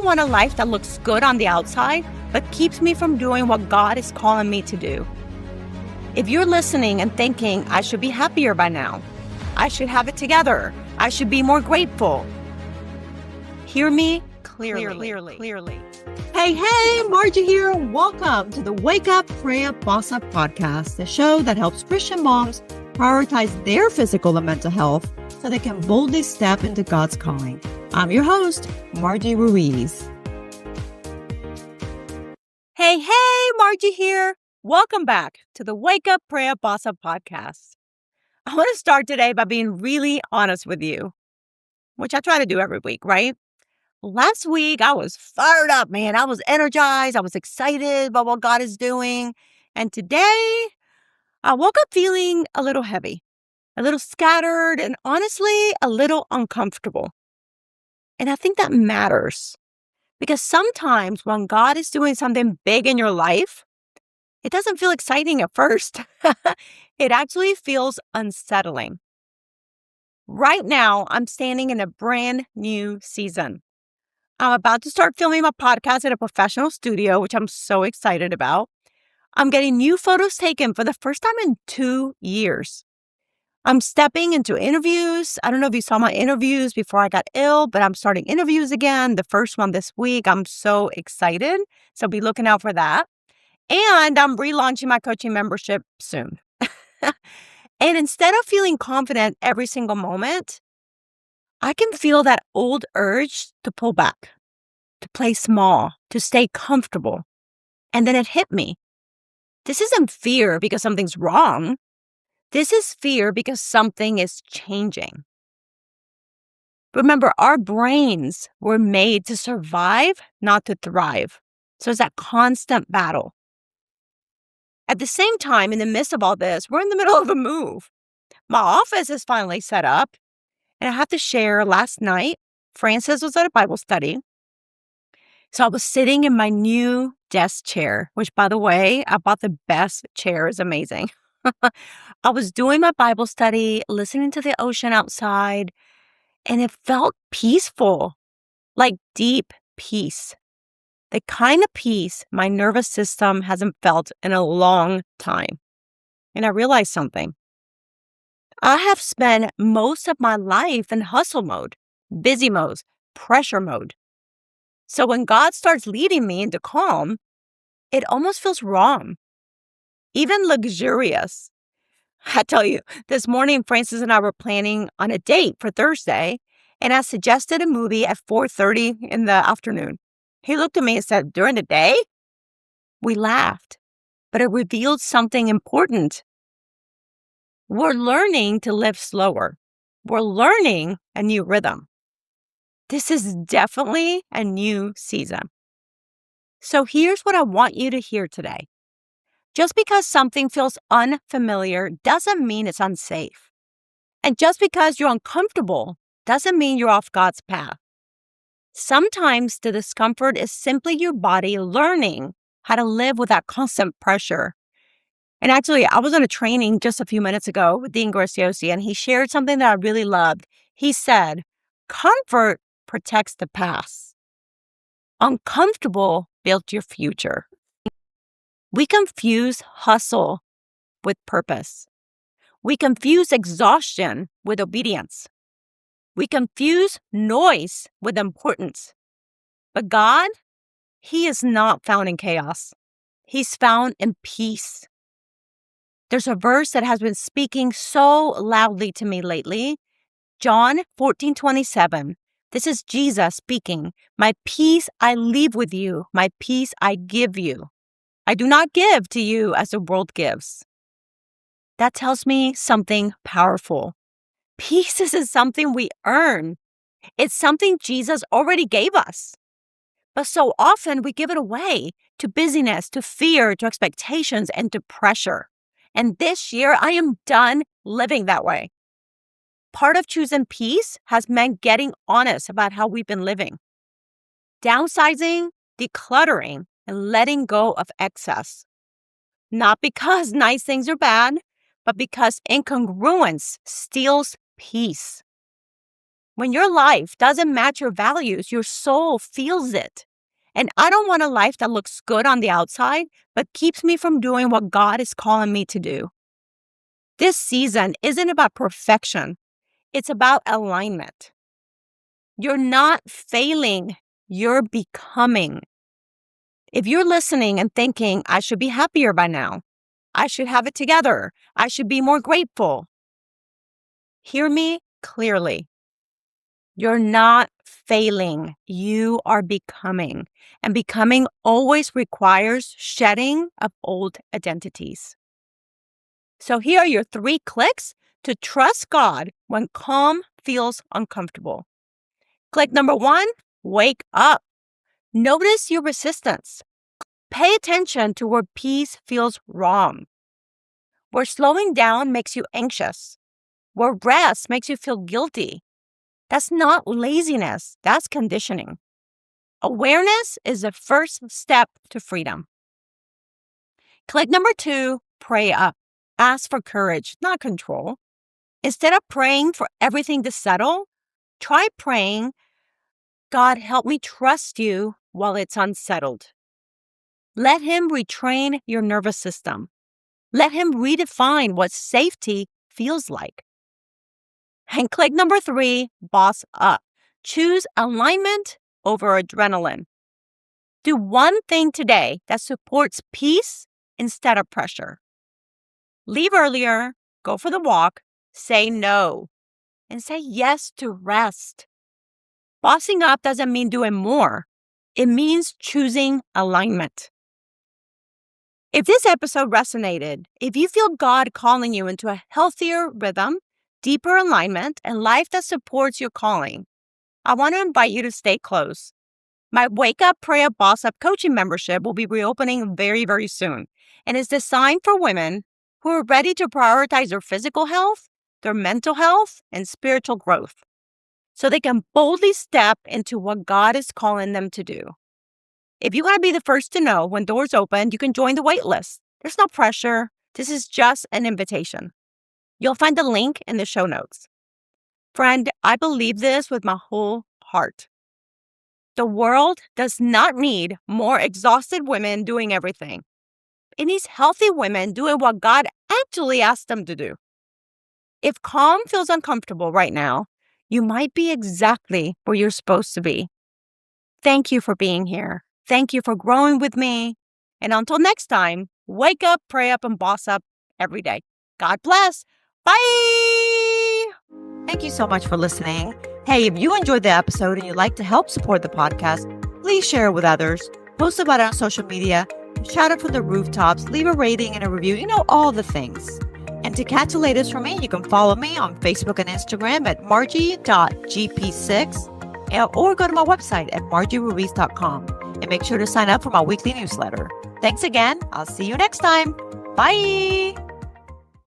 want a life that looks good on the outside, but keeps me from doing what God is calling me to do. If you're listening and thinking, I should be happier by now, I should have it together, I should be more grateful, hear me clearly. Hey, Margie here. Welcome to the Wake Up, Pray Up, Boss Up podcast, the show that helps Christian moms prioritize their physical and mental health so they can boldly step into God's calling. I'm your host, Margie Ruiz. Hey, Margie here. Welcome back to the Wake Up, Pray Up, Boss Up podcast. I want to start today by being really honest with you, which I try to do every week, right? Last week, I was fired up, man. I was energized. I was excited about what God is doing. And today, I woke up feeling a little heavy, a little scattered, and honestly, a little uncomfortable. And I think that matters because sometimes when God is doing something big in your life, it doesn't feel exciting at first. It actually feels unsettling. Right now, I'm standing in a brand new season. I'm about to start filming my podcast at a professional studio, which I'm so excited about. I'm getting new photos taken for the first time in 2 years. I'm stepping into interviews. I don't know if you saw my interviews before I got ill, but I'm starting interviews again. The first one this week. I'm so excited. So be looking out for that. And I'm relaunching my coaching membership soon. And instead of feeling confident every single moment, I can feel that old urge to pull back, to play small, to stay comfortable. And then it hit me. This isn't fear because something's wrong. This is fear because something is changing. Remember, our brains were made to survive, not to thrive. So it's that constant battle. At the same time, in the midst of all this, we're in the middle of a move. My office is finally set up. And I have to share, last night, Francis was at a Bible study. So I was sitting in my new desk chair, which, by the way, I bought the best chair. It's amazing. I was doing my Bible study, listening to the ocean outside, and it felt peaceful, like deep peace. The kind of peace my nervous system hasn't felt in a long time. And I realized something. I have spent most of my life in hustle mode, busy mode, pressure mode. So when God starts leading me into calm, it almost feels wrong, even luxurious. I tell you, this morning, Francis and I were planning on a date for Thursday, and I suggested a movie at 4:30 in the afternoon. He looked at me and said, "During the day?" We laughed, but it revealed something important. We're learning to live slower. We're learning a new rhythm. This is definitely a new season. So here's what I want you to hear today. Just because something feels unfamiliar doesn't mean it's unsafe. And just because you're uncomfortable doesn't mean you're off God's path. Sometimes the discomfort is simply your body learning how to live with that constant pressure. And actually, I was on a training just a few minutes ago with Dean Graciosi, and he shared something that I really loved. He said, comfort protects the past. Uncomfortable builds your future. We confuse hustle with purpose. We confuse exhaustion with obedience. We confuse noise with importance. But God, He is not found in chaos. He's found in peace. There's a verse that has been speaking so loudly to me lately. John 14:27. This is Jesus speaking. My peace I leave with you. My peace I give you. I do not give to you as the world gives. That tells me something powerful. Peace isn't something we earn. It's something Jesus already gave us. But so often we give it away to busyness, to fear, to expectations, and to pressure. And this year, I am done living that way. Part of choosing peace has meant getting honest about how we've been living. Downsizing, decluttering, and letting go of excess. Not because nice things are bad, but because incongruence steals peace. When your life doesn't match your values, your soul feels it. And I don't want a life that looks good on the outside, but keeps me from doing what God is calling me to do. This season isn't about perfection. It's about alignment. You're not failing. You're becoming. If you're listening and thinking, I should be happier by now, I should have it together, I should be more grateful, hear me clearly. You're not failing. You are becoming. And becoming always requires shedding of old identities. So here are your 3 clicks to trust God when calm feels uncomfortable. Click number 1, wake up. Notice your resistance. Pay attention to where peace feels wrong, where slowing down makes you anxious, where rest makes you feel guilty. That's not laziness, that's conditioning. Awareness is the first step to freedom. Click number 2, pray up. Ask for courage, not control. Instead of praying for everything to settle, try praying, God, help me trust you while it's unsettled. Let Him retrain your nervous system. Let Him redefine what safety feels like. And click number 3, boss up. Choose alignment over adrenaline. Do one thing today that supports peace instead of pressure. Leave earlier, go for the walk, say no, and say yes to rest. Bossing up doesn't mean doing more. It means choosing alignment. If this episode resonated, if you feel God calling you into a healthier rhythm, deeper alignment, and life that supports your calling, I want to invite you to stay close. My Wake Up, Pray Up, Boss Up coaching membership will be reopening very, very soon, and is designed for women who are ready to prioritize their physical health, their mental health, and spiritual growth, so they can boldly step into what God is calling them to do. If you want to be the first to know when doors open, you can join the wait list. There's no pressure. This is just an invitation. You'll find the link in the show notes. Friend, I believe this with my whole heart. The world does not need more exhausted women doing everything. It needs healthy women doing what God actually asked them to do. If calm feels uncomfortable right now, you might be exactly where you're supposed to be. Thank you for being here. Thank you for growing with me. And until next time, wake up, pray up, and boss up every day. God bless. Bye. Thank you so much for listening. Hey, if you enjoyed the episode and you'd like to help support the podcast, please share it with others, post about it on social media, shout it from the rooftops, leave a rating and a review, all the things. And to catch the latest from me, you can follow me on Facebook and Instagram at margie.gp6 or go to my website at margieruiz.com and make sure to sign up for my weekly newsletter. Thanks again. I'll see you next time. Bye.